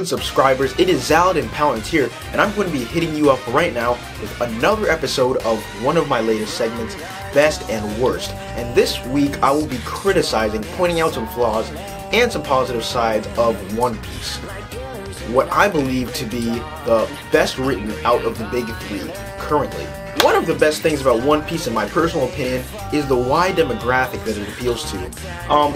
subscribers, it is Zaladin Palantir, and I'm going to be hitting you up right now with another episode of one of my latest segments, Best and Worst. And this week I will be criticizing, pointing out some flaws and some positive sides of One Piece. What I believe to be the best written out of the big three currently. One of the best things about One Piece, in my personal opinion, is the wide demographic that it appeals to.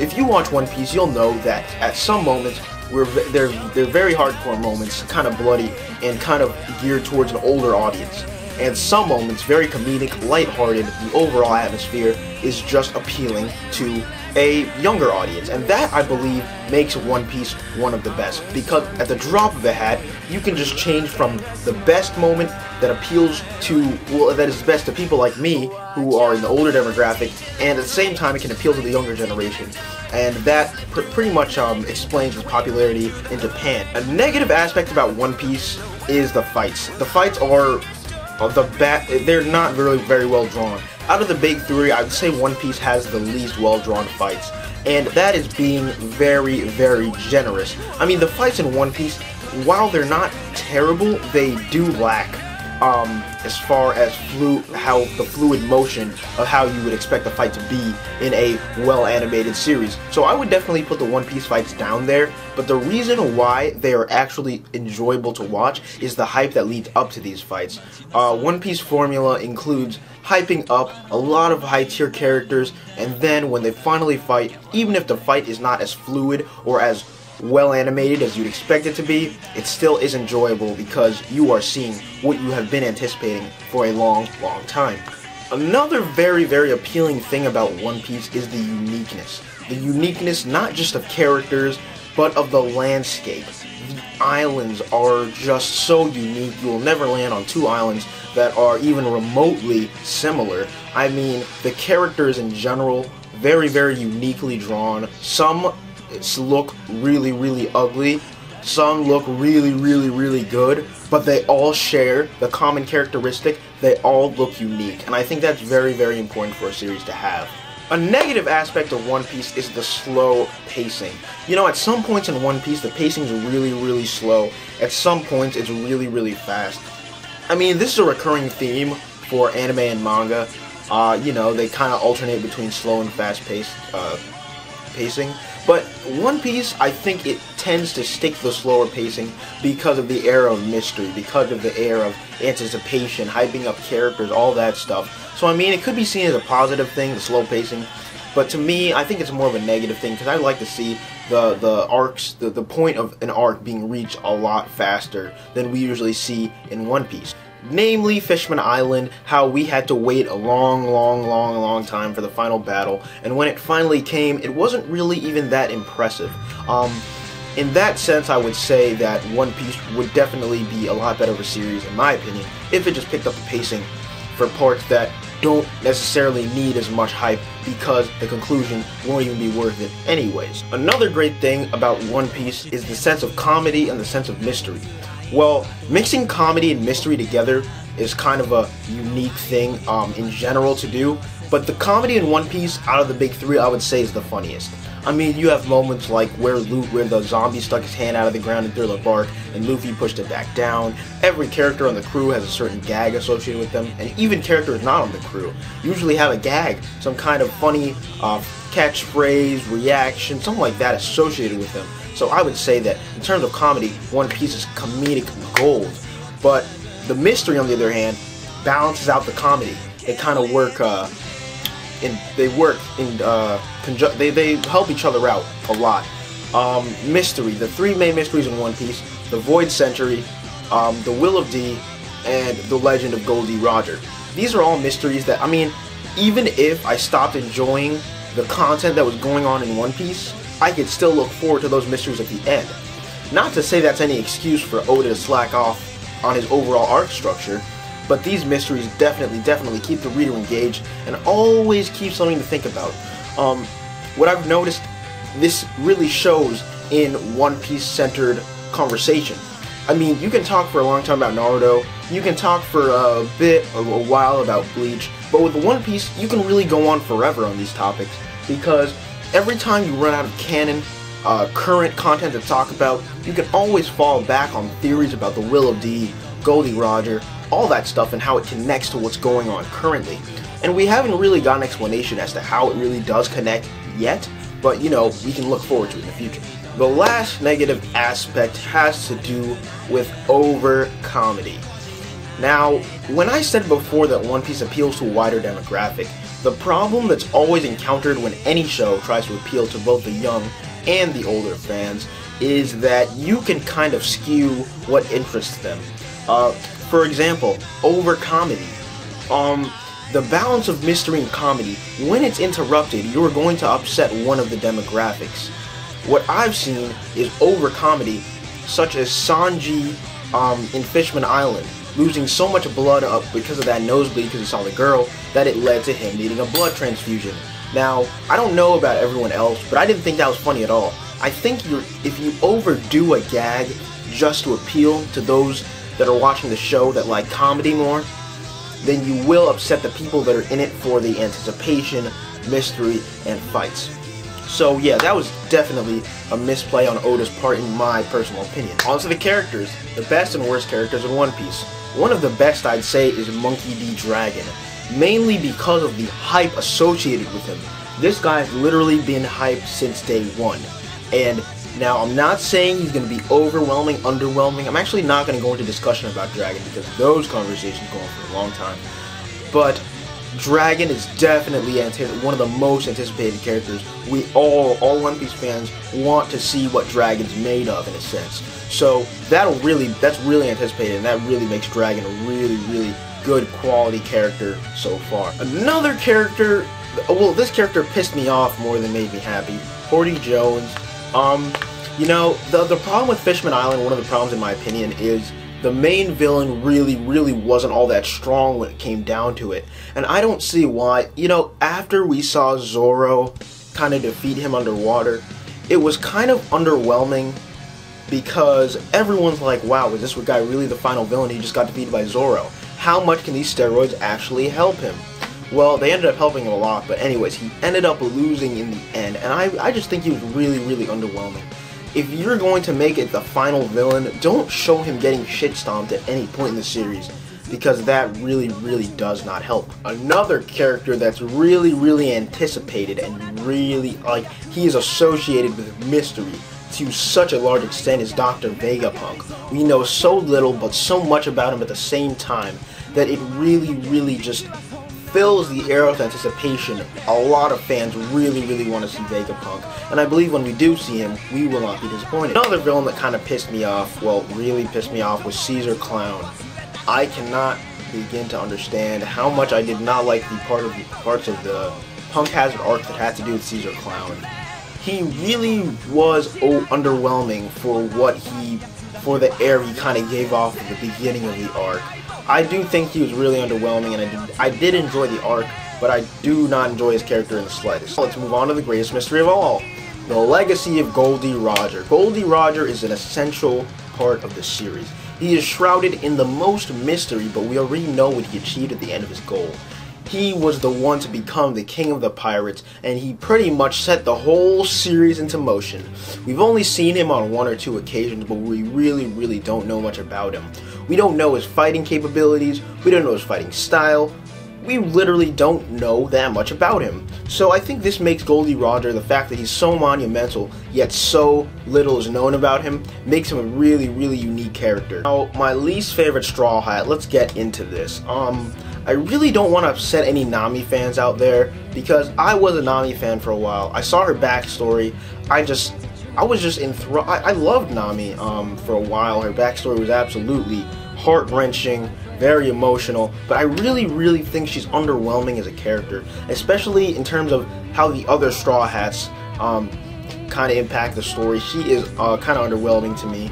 If you watch One Piece, you'll know that at some moments, they're very hardcore moments, kind of bloody, and kind of geared towards an older audience. And some moments, very comedic, lighthearted, the overall atmosphere is just appealing to a younger audience. And that, I believe, makes One Piece one of the best. Because at the drop of a hat, you can just change from the best moment that appeals to, well, that is best to people like me, who are in the older demographic, and at the same time it can appeal to the younger generation. And that pretty much explains its popularity in Japan. A negative aspect about One Piece is the fights. The fights are they're not really very well drawn. Out of the big three, I would say One Piece has the least well drawn fights, and that is being very, very generous. I mean, the fights in One Piece, while they're not terrible, they do lack as far as the fluid motion of how you would expect the fight to be in a well-animated series. So I would definitely put the One Piece fights down there, but the reason why they are actually enjoyable to watch is the hype that leads up to these fights. One Piece formula includes hyping up a lot of high-tier characters, and then when they finally fight, even if the fight is not as fluid or as well animated as you'd expect it to be, it still is enjoyable because you are seeing what you have been anticipating for a long, long time. Another very, very appealing thing about One Piece is the uniqueness. The uniqueness not just of characters, but of the landscape. The islands are just so unique. You will never land on two islands that are even remotely similar. I mean, the characters in general, very, very uniquely drawn. Some look really, really ugly. Some look really, really, really good, but they all share the common characteristic. They all look unique, and I think that's very, very important for a series to have. A negative aspect of One Piece is the slow pacing. You know, at some points in One Piece, the pacing is really, really slow. At some points, it's really, really fast. I mean, this is a recurring theme for anime and manga. You know, they kind of alternate between slow and fast-paced pacing. But One Piece, I think it tends to stick to the slower pacing because of the air of mystery, because of the air of anticipation, hyping up characters, all that stuff. So I mean, it could be seen as a positive thing, the slow pacing, but to me, I think it's more of a negative thing because I like to see the arcs, the point of an arc being reached a lot faster than we usually see in One Piece. Namely, Fishman Island, how we had to wait a long time for the final battle, and when it finally came, it wasn't really even that impressive. In that sense, I would say that One Piece would definitely be a lot better of a series, in my opinion, if it just picked up the pacing for parts that don't necessarily need as much hype because the conclusion won't even be worth it anyways. Another great thing about One Piece is the sense of comedy and the sense of mystery. Well, mixing comedy and mystery together is kind of a unique thing in general to do, but the comedy in One Piece, out of the big three, I would say is the funniest. I mean, you have moments like where the zombie stuck his hand out of the ground in Thriller Bark, and Luffy pushed it back down. Every character on the crew has a certain gag associated with them, and even characters not on the crew usually have a gag, some kind of funny catchphrase, reaction, something like that associated with them. So I would say that in terms of comedy, One Piece is comedic gold. But the mystery, on the other hand, balances out the comedy. They kind of work they help each other out a lot. Mystery, the three main mysteries in One Piece: the Void Century, the Will of D, and the Legend of Gol D. Roger. These are all mysteries that, I mean, even if I stopped enjoying the content that was going on in One Piece, I could still look forward to those mysteries at the end. Not to say that's any excuse for Oda to slack off on his overall arc structure, but these mysteries definitely keep the reader engaged and always keep something to think about. What I've noticed, this really shows in One Piece centered conversation. I mean, you can talk for a long time about Naruto, you can talk for a while about Bleach, but with One Piece, you can really go on forever on these topics, because every time you run out of canon, current content to talk about, you can always fall back on theories about the Will of D, Gol D. Roger, all that stuff and how it connects to what's going on currently. And we haven't really got an explanation as to how it really does connect yet, but you know, we can look forward to it in the future. The last negative aspect has to do with over comedy. Now, when I said before that One Piece appeals to a wider demographic, the problem that's always encountered when any show tries to appeal to both the young and the older fans is that you can kind of skew what interests them. For example, over comedy. The balance of mystery and comedy, when it's interrupted, you're going to upset one of the demographics. What I've seen is over comedy, such as Sanji in Fishman Island, losing so much blood up because of that nosebleed because he saw the girl, that it led to him needing a blood transfusion. Now, I don't know about everyone else, but I didn't think that was funny at all. I think if you overdo a gag just to appeal to those that are watching the show that like comedy more, then you will upset the people that are in it for the anticipation, mystery, and fights. So yeah, that was definitely a misplay on Oda's part in my personal opinion. On to the characters, the best and worst characters in One Piece. One of the best I'd say is Monkey D. Dragon, mainly because of the hype associated with him. This guy's literally been hyped since day one. And now, I'm not saying he's going to be overwhelming, underwhelming. I'm actually not going to go into discussion about Dragon because those conversations go on for a long time. But Dragon is definitely one of the most anticipated characters. We all One Piece fans want to see what Dragon's made of, in a sense. So that's really anticipated, and that really makes Dragon a really, really good quality character so far. Another character, well, this character pissed me off more than made me happy. Porty Jones. You know, the problem with Fishman Island, one of the problems in my opinion, is the main villain really wasn't all that strong when it came down to it. And I don't see why. You know, after we saw Zoro kind of defeat him underwater, it was kind of underwhelming because everyone's like, wow, was this guy really the final villain? He just got defeated by Zoro. How much can these steroids actually help him? Well, they ended up helping him a lot, but anyways, he ended up losing in the end, and I just think he was really underwhelming. If you're going to make it the final villain, don't show him getting shit stomped at any point in the series, because that really does not help. Another character that's really anticipated and really, like, he is associated with mystery to such a large extent is Dr. Vegapunk. We know so little but so much about him at the same time that it really just fills the air with anticipation. A lot of fans really want to see Vegapunk, and I believe when we do see him, we will not be disappointed. Another villain that kind of pissed me off, well, really pissed me off, was Caesar Clown. I cannot begin to understand how much I did not like the parts of the Punk Hazard arc that had to do with Caesar Clown. He really was underwhelming for the air he kind of gave off at the beginning of the arc. I do think he was really underwhelming, and I did enjoy the arc, but I do not enjoy his character in the slightest. Let's move on to the greatest mystery of all, the legacy of Gol D. Roger. Gol D. Roger is an essential part of the series. He is shrouded in the most mystery, but we already know what he achieved at the end of his goal. He was the one to become the king of the pirates, and he pretty much set the whole series into motion. We've only seen him on one or two occasions, but we really don't know much about him. We don't know his fighting capabilities, we don't know his fighting style, we literally don't know that much about him. So I think this makes Gol D. Roger, the fact that he's so monumental, yet so little is known about him, makes him a really unique character. Now, my least favorite Straw Hat, let's get into this. I really don't want to upset any Nami fans out there, because I was a Nami fan for a while. I saw her backstory. I was just enthralled. I loved Nami for a while. Her backstory was absolutely heart-wrenching, very emotional, but I really think she's underwhelming as a character, especially in terms of how the other Straw Hats kind of impact the story. She is kind of underwhelming to me.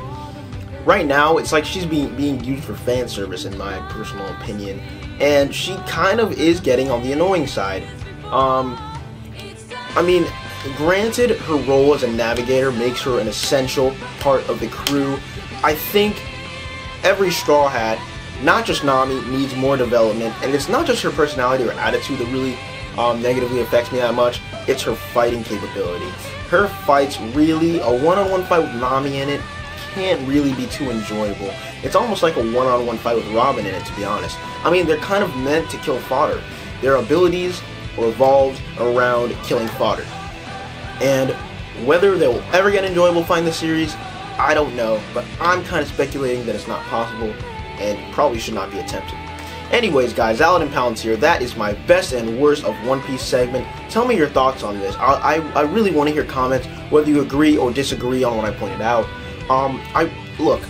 Right now, it's like she's being used for fan service, in my personal opinion, and she kind of is getting on the annoying side. I mean, granted, her role as a navigator makes her an essential part of the crew. I think every Straw Hat, not just Nami, needs more development, and it's not just her personality or attitude that really negatively affects me that much, it's her fighting capability. her fights really, a one-on-one fight with Nami in it, can't really be too enjoyable. It's almost like a one-on-one fight with Robin in it, to be honest. I mean, they're kind of meant to kill fodder. Their abilities are evolved around killing fodder. And whether they will ever get an enjoyable fight in the series, I don't know, but I'm kind of speculating that it's not possible and probably should not be attempted. Anyways, guys, Alan and Palantir, that is my best and worst of One Piece segment. Tell me your thoughts on this. I really want to hear comments, whether you agree or disagree on what I pointed out. Look,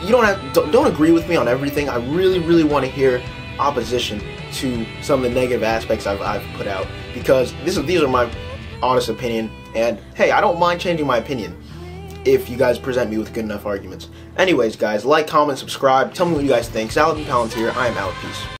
you don't agree with me on everything. I really want to hear opposition to some of the negative aspects I've put out, because these are my honest opinion, and hey, I don't mind changing my opinion if you guys present me with good enough arguments. Anyways, guys, like, comment, subscribe, tell me what you guys think. Alan and Palantir, I am out. Peace.